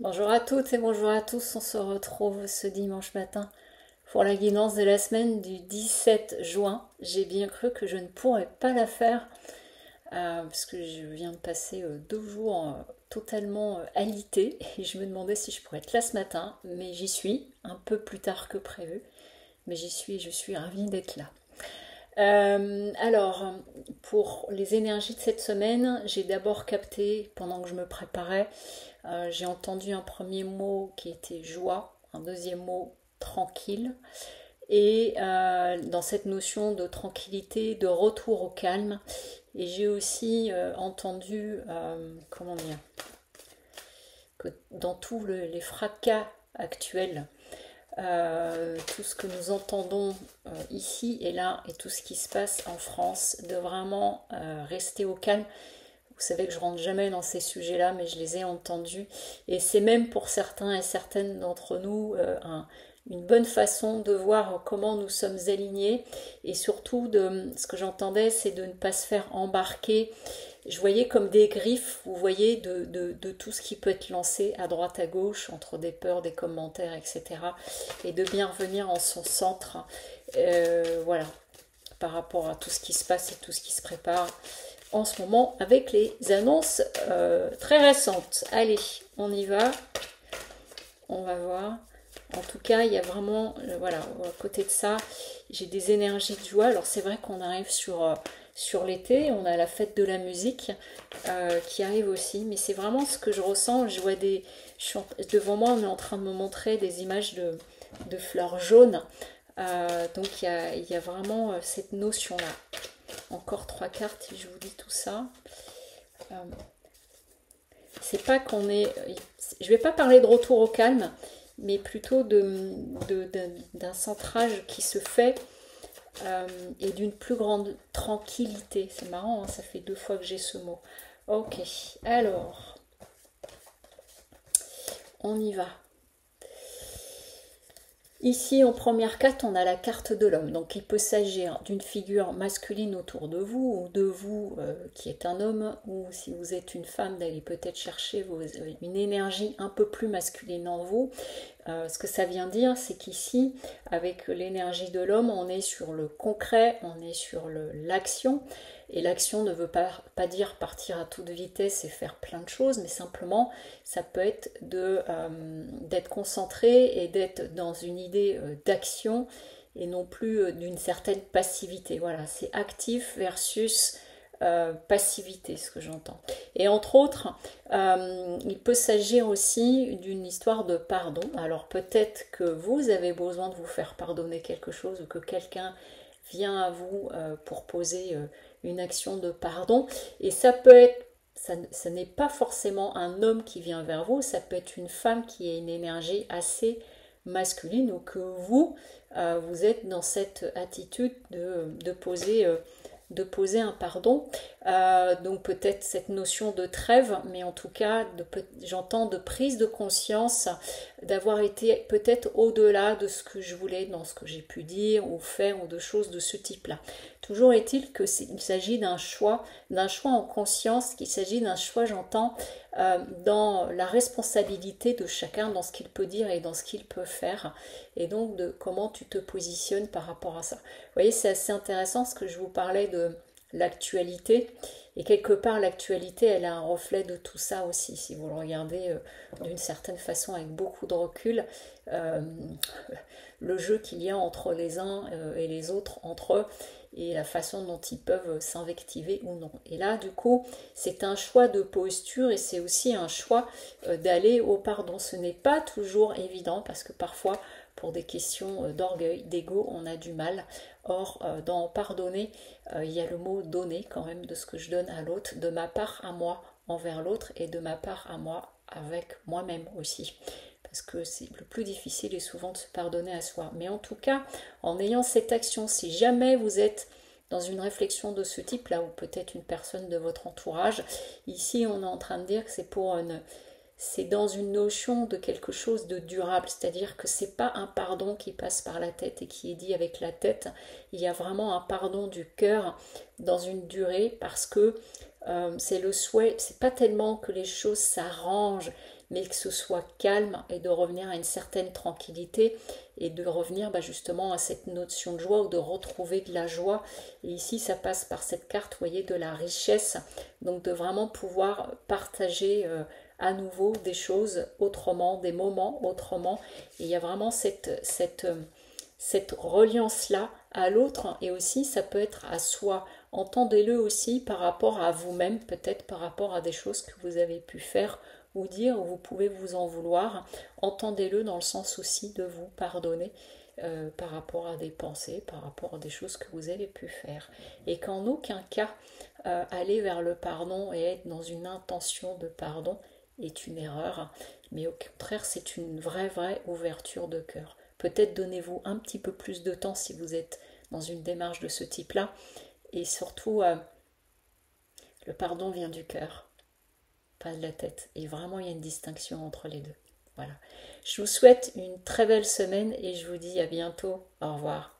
Bonjour à toutes et bonjour à tous, on se retrouve ce dimanche matin pour la guidance de la semaine du 17 juin. J'ai bien cru que je ne pourrais pas la faire parce que je viens de passer 2 jours totalement alités et je me demandais si je pourrais être là ce matin, mais j'y suis, un peu plus tard que prévu, mais j'y suis et je suis ravie d'être là. Alors, pour les énergies de cette semaine, j'ai d'abord capté, pendant que je me préparais, j'ai entendu un premier mot qui était joie, un deuxième mot tranquille, et dans cette notion de tranquillité, de retour au calme, et j'ai aussi entendu, comment dire, que dans tous les fracas actuels, tout ce que nous entendons ici et là et tout ce qui se passe en France, de vraiment rester au calme. Vous savez que je rentre jamais dans ces sujets-là, mais je les ai entendus. Et c'est même pour certains et certaines d'entre nous une bonne façon de voir comment nous sommes alignés. Et surtout, ce que j'entendais, c'est de ne pas se faire embarquer. Je voyais comme des griffes, vous voyez, de tout ce qui peut être lancé à droite, à gauche, entre des peurs, des commentaires, etc. Et de bien revenir en son centre. Voilà, par rapport à tout ce qui se passe et tout ce qui se prépare en ce moment avec les annonces très récentes. Allez, on y va. On va voir. En tout cas, il y a vraiment, voilà, à côté de ça, j'ai des énergies de joie. Alors c'est vrai qu'on arrive sur l'été, on a la fête de la musique qui arrive aussi, mais c'est vraiment ce que je ressens. Je vois devant moi, on est en train de me montrer des images de fleurs jaunes. Donc il y a vraiment cette notion-là. Encore 3 cartes et je vous dis tout ça. C'est pas qu'on est... Je vais pas parler de retour au calme, mais plutôt d'un centrage qui se fait et d'une plus grande tranquillité. C'est marrant, hein, ça fait 2 fois que j'ai ce mot. Ok, alors, on y va. Ici, en première carte, on a la carte de l'homme. Donc, il peut s'agir d'une figure masculine autour de vous, ou de vous qui est un homme, ou si vous êtes une femme, d'aller peut-être chercher une énergie un peu plus masculine en vous. Ce que ça vient dire, c'est qu'ici, avec l'énergie de l'homme, on est sur le concret, on est sur l'action. Et l'action ne veut pas dire partir à toute vitesse et faire plein de choses, mais simplement, ça peut être d'être concentré et d'être dans une idée d'action et non plus d'une certaine passivité. Voilà, c'est actif versus passivité, ce que j'entends. Et entre autres, il peut s'agir aussi d'une histoire de pardon. Alors peut-être que vous avez besoin de vous faire pardonner quelque chose ou que quelqu'un vient à vous pour poser une action de pardon. Et ça peut être, ça n'est pas forcément un homme qui vient vers vous, ça peut être une femme qui a une énergie assez masculine ou que vous êtes dans cette attitude de poser un pardon. Donc peut-être cette notion de trêve, mais en tout cas, j'entends de prise de conscience, d'avoir été peut-être au-delà de ce que je voulais, dans ce que j'ai pu dire ou faire, ou de choses de ce type-là. Toujours est-il qu'il s'agit d'un choix en conscience, qu'il s'agit d'un choix, j'entends, dans la responsabilité de chacun, dans ce qu'il peut dire et dans ce qu'il peut faire, et donc de comment tu te positionnes par rapport à ça. Vous voyez, c'est assez intéressant parce que je vous parlais de l'actualité, et quelque part l'actualité elle a un reflet de tout ça aussi, si vous le regardez d'une certaine façon avec beaucoup de recul, le jeu qu'il y a entre les uns et les autres, entre eux, et la façon dont ils peuvent s'invectiver ou non. Et là, du coup, c'est un choix de posture et c'est aussi un choix d'aller au pardon. Ce n'est pas toujours évident parce que parfois, pour des questions d'orgueil, d'ego, on a du mal. Or, dans pardonner, il y a le mot donner quand même, de ce que je donne à l'autre, de ma part à moi envers l'autre et de ma part à moi avec moi-même aussi. Parce que c'est le plus difficile et souvent de se pardonner à soi. Mais en tout cas, en ayant cette action, si jamais vous êtes dans une réflexion de ce type-là, ou peut-être une personne de votre entourage, ici on est en train de dire que c'est dans une notion de quelque chose de durable, c'est-à-dire que c'est pas un pardon qui passe par la tête et qui est dit avec la tête, il y a vraiment un pardon du cœur dans une durée parce que c'est le souhait, c'est pas tellement que les choses s'arrangent, mais que ce soit calme et de revenir à une certaine tranquillité et de revenir justement à cette notion de joie ou de retrouver de la joie. Et ici, ça passe par cette carte, vous voyez, de la richesse, donc de vraiment pouvoir partager à nouveau des choses autrement, des moments autrement. Et il y a vraiment cette reliance-là à l'autre, et aussi ça peut être à soi. Entendez-le aussi par rapport à vous-même, peut-être par rapport à des choses que vous avez pu faire ou dire, ou vous pouvez vous en vouloir. Entendez-le dans le sens aussi de vous pardonner par rapport à des pensées, par rapport à des choses que vous avez pu faire. Et qu'en aucun cas, aller vers le pardon et être dans une intention de pardon est une erreur, mais au contraire, c'est une vraie ouverture de cœur. Peut-être donnez-vous un petit peu plus de temps si vous êtes dans une démarche de ce type-là. Et surtout, le pardon vient du cœur, pas de la tête. Et vraiment, il y a une distinction entre les deux. Voilà. Je vous souhaite une très belle semaine et je vous dis à bientôt. Au revoir.